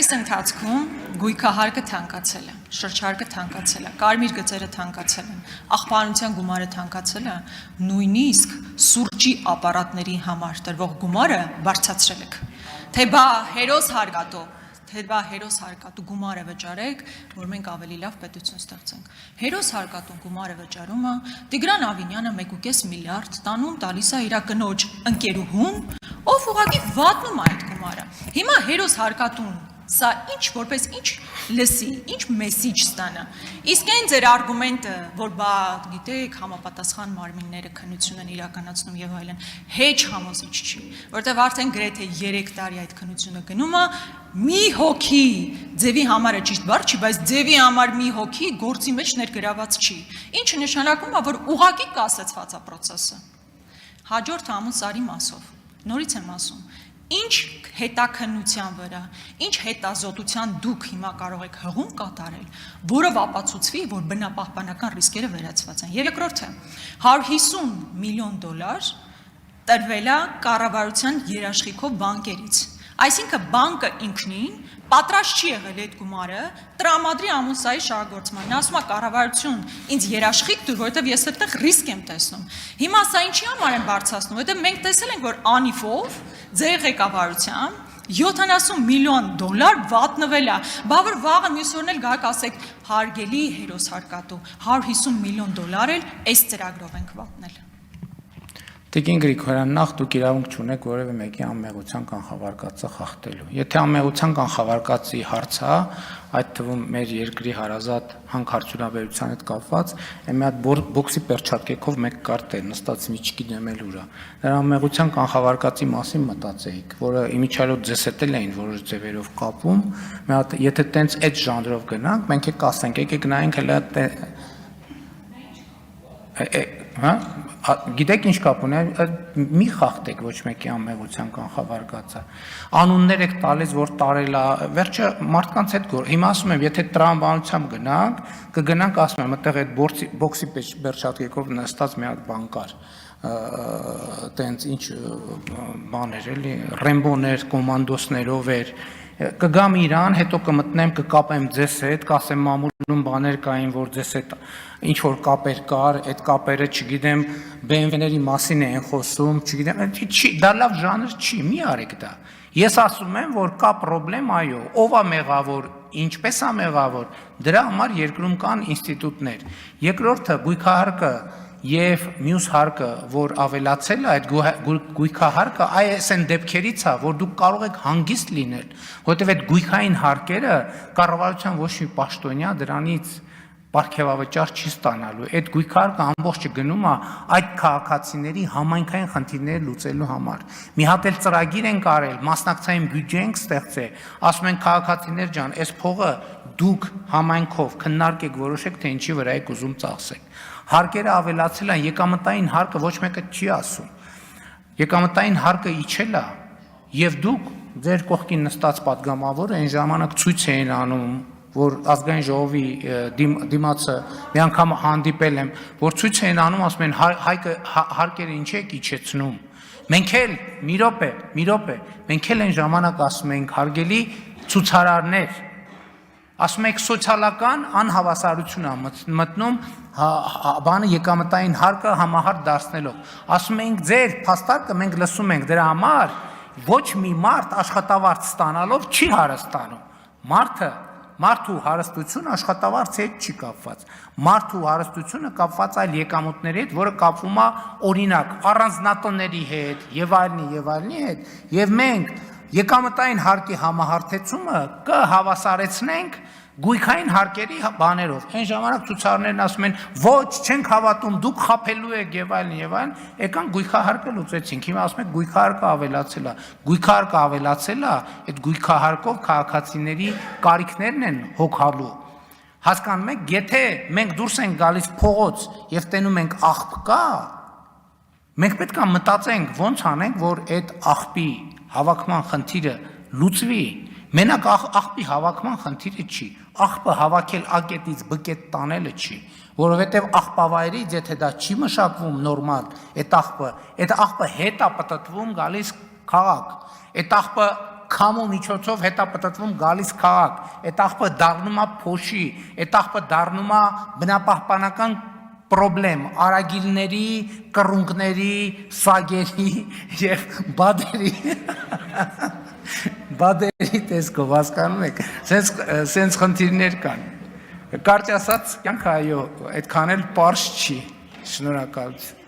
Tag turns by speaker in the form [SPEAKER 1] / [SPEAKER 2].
[SPEAKER 1] Այս ընթացքում գույքահարկը թանկացել է, շրջարկը թանկացել է, կարմիր գծերը թանկացել են, աղբանության գումարը թանկացել է, նույնիսկ սուրճի ապարատների համար տրվող գումարը բարձրացրել եք։ Թե բա հերոս հարկատու, թե բա հերոս հարկատու գումարը վճարեք, որ մենք ավելի լավ պետություն ստեղծենք։ Հերոս հարկատու գումարը վճարումը Տիգրան Ավինյանը 1.5 միլիարդ տանում տալիս է իր կնոջ ընկերուհուն, ով ուղղակի վատնում է այդ գումարը։ Հիմա հերոս հարկատուն սա ինչ որպես ինչ լսի, ինչ մեսիջ ստանա։ Իսկ այն ձեր արգումենտը, որ բա գիտեք, համապատասխան մարմինները քննություն են իրականացնում եւ այլն, հեչ համոզիչ չի, որտեղ արդեն գրեթե 3 տարի այդ քննությունը գնում է, մի հոգի ձևի համարը ճիշտ բառ չի, բայց ձևի համար մի հոգի գործի մեջ ներգրաված չի։ Ինչը նշանակում է, որ ուղղակի կասեցված է process-ը։ Հաջորդ ամուր սարի մասով։ Նորից եմ ասում, ինչ հետաքննության վրա, ինչ հետազոտության դուք հիմա կարող եք հղում կատարել, որով ապացուցվի, որ բնապահպանական ռիսկերը վերացված են։ Եվ երկրորդը, $150 միլիոն տրվել է կառավարության երաշխիքով բանկերից։ Այսինքն բանկը ինքնին պատրաստ չի եղել այդ գումարը տրամադրի ամուսայի շահագործման։ Նա ասում է կառավարություն, ինձ երաշխիք տուր, որովհետև ես այդտեղ ռիսկ եմ տեսնում։ Հիմա սա ինչի համար են բարձրացնում, որովհետև մենք տեսել ենք, որ անիվով ձեր ղեկավարությամբ $70 միլիոն վատնվել է, բա որ վաղը մյուս օրն էլ գաք ասեք հարգելի հերոս հարկատու, $150 միլիոն էլ այս ծրագրով ենք վատնել։
[SPEAKER 2] Տիկին Գրիգորյան, նախ դուք իրավունք չունեք որևէ մեկի անմեղության կանխավարկածը խախտելու։ Եթե անմեղության կանխավարկածի հարց է, այդ թվում մեր երկրի հարազատ հանքարդյունաբերության հետ կապված, մի հատ բոքսի պերչաթկեքով մեկ կարտեր նստած մի չգիտեմ էլ ուրա։ Դրա անմեղության կանխավարկածի մասին մտածեիք, որը իմիջիալով ձեզ հետ էլ էին որոշ ձևերով կապում, մի հատ եթե տենց այդ ժանրով գնանք, մենք կասենք, եկեք նայենք հələ հա գիտեք ինչ կապ ունի, մի խախտեք ոչ մեկի անմեղության կանխավարկածը։ Անուններ եք տալիս, որ տարել է, վերջը մարդկանց հետ գոր։ Հիմա ասում եմ, եթե տրամաբանությամբ գնանք, կգնանք ասում եմ, այդտեղ այդ բոքսի պերչաթկեքով նստած մի հատ բան կար։ Տենց ինչ բաներ էլի, ռեմբոներ, կոմանդոսներով էր։ Կգամ Իրան, հետո կմտնեմ, կկապեմ ձեզ հետ, կասեմ մամուլում բաներ կային, որ ձեզ հետ ինչ որ կապեր կար, այդ կապերը, չգիտեմ, BMW-ների մասին են խոսում, չգիտեմ, դա լավ ժանր չի, մի արեք դա։ Ես ասում եմ, որ կա պրոբլեմ, այո, ով է մեղավոր, ինչպես է մեղավոր, դրա համար երկրում կան ինստիտուտներ։ Երկրորդը գույքահարկը եւ մյուս հարկը, որ ավելացել է, այդ գույքահարկը այս են դեպքերից է, որ դուք կարող եք հանգիստ լինել, որովհետեւ այդ գույքային հարկերը կառավարության ոչ մի պաշտոնյա դրանից պարգևավճար չի ստանալու։ Այդ գույքահարկը ամբողջը գնում է այդ քաղաքացիների համայնքային խնդիրները լուծելու համար։ Մի հատ էլ ծրագիր են կարել, մասնակցային բյուջե ենք ստեղծել, ասում են քաղաքացիներ ջան, այս փողը դուք համայնքով քննարկեք, որոշեք, թե ինչի վրա եք ուզում ծախսեք։ Հարկերը ավելացել են, եկամտային հարկը ոչ մեկը չի ասում։ Եկամտային հարկը իջել է, եւ դուք ձեր կողքին նստած падգամավորը այն ժամանակ ցույց էին անում, որ ազգային ժողովի դիմացը մի անգամ հանդիպել եմ, որ ցույց էին անում, ասում են հարկերը ինչ եք իջեցնում։ Մենք էլ մի րոպե, մենք էլ այն ժամանակ ասում ենք հարգելի ցուցարարներ, ասում եք սոցիալական անհավասարություն է մտնում բանը եկամտային հարկը համահարթ դարձնելով։ Ասում ենք ձեր փաստարկը մենք լսում ենք, դրա համար ոչ մի մարդ աշխատավարձ ստանալով չի հարստանում։ Մարդու հարստությունը աշխատավարձի հետ չի կապված։ Մարդու հարստությունը կապված այլ եկամուտների հետ, որը կապվում է օրինակ առանձնատոների հետ եւ այլնի հետ, եւ մենք եկամտային հարկի համահարթեցումը կհավասարեցնենք գույքային հարկերի բաներով։ Այն ժամանակ ցուցարարներն ասում են, ոչ, չենք հավատում, դուք խաբելու եք եւ այլն, եկան գույքահարկը լուծեցինք։ Հիմա ասում եք գույքահարկը ավելացել է։ Գույքահարկը ավելացել է, այդ գույքահարկով քաղաքացիների կարիքներն են հոգալու։ Հասկանում եք, եթե մենք դուրս ենք գալիս փողոց եւ տենում ենք աղբ կա, մենք պետք է մտածենք ոնց անենք, որ այդ աղբի հավաքման խնդիրը լուծվի։ Մենակ աղբի հավաքման խնդիրը չի, աղբը հավաքել ակետից բկետ տանելը չի, որովհետև աղբավայրից, եթե դա չի մշակվում նորմալ, այդ աղբը հետ է պտտվում գալիս քաղաք, այդ աղբը քամու միջոցով հետապտտվում գալիս քաղաք, այդ աղբը դառնում է փոշի, այդ աղբը դառնում է բնապահպանական պրոբլեմ, արագիլների, կռունկների, սագերի եւ բադերի տեսքով հասկանում եք, սենց խնդիրներ կան։ Կարճ ասած, կյանքը այո, այդքան էլ պարզ չի։ Շնորհակալություն։